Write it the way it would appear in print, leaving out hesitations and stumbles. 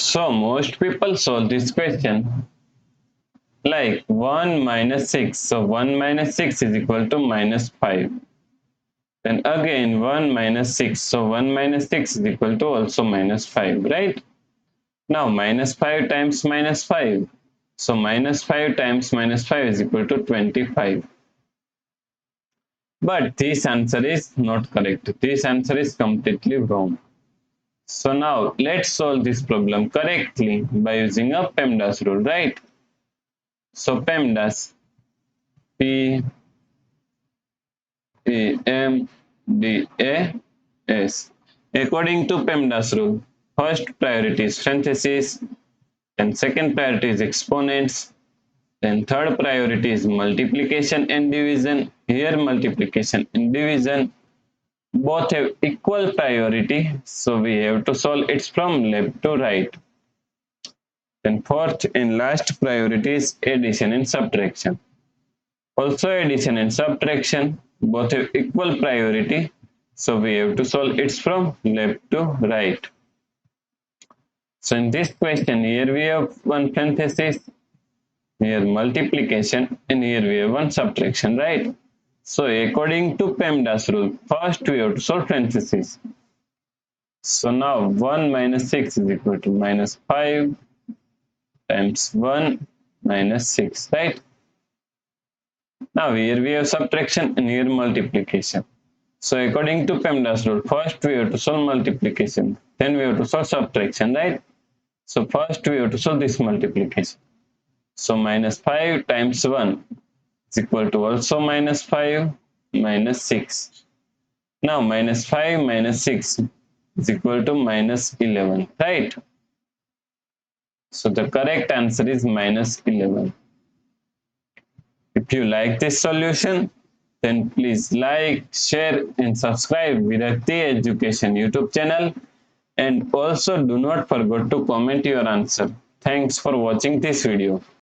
So most people solve this question like 1 minus 6. So 1 minus 6 is equal to minus 5. Then again 1 minus 6. So 1 minus 6 is equal to also minus 5, right? Now minus 5 times minus 5. So minus 5 times minus 5 is equal to 25. But this answer is not correct. This answer is completely wrong. So now let's solve this problem correctly by using a PEMDAS rule, right? So PEMDAS, P E M D A S. According to PEMDAS rule, first priority is parentheses, then second priority is exponents, then third priority is multiplication and division. Here multiplication and division both have equal priority, so we have to solve it from left to right. Then fourth and last priority is addition and subtraction. Also addition and subtraction both have equal priority, so we have to solve it from left to right. So in this question, here we have one parenthesis, here multiplication, and here we have one subtraction, right? So according to PEMDAS rule, first we have to solve parenthesis. So now 1 minus 6 is equal to minus 5 times 1 minus 6, right? Now here we have subtraction and here multiplication. So according to PEMDAS rule, first we have to solve multiplication, then we have to solve subtraction, right? So first we have to solve this multiplication. So minus 5 times 1 is equal to also minus 5 minus 6. Now minus 5 minus 6 is equal to minus 11, right? So the correct answer is minus 11. If you like this solution, then please like, share and subscribe Virakti Education YouTube channel, and also do not forget to comment your answer. Thanks for watching this video.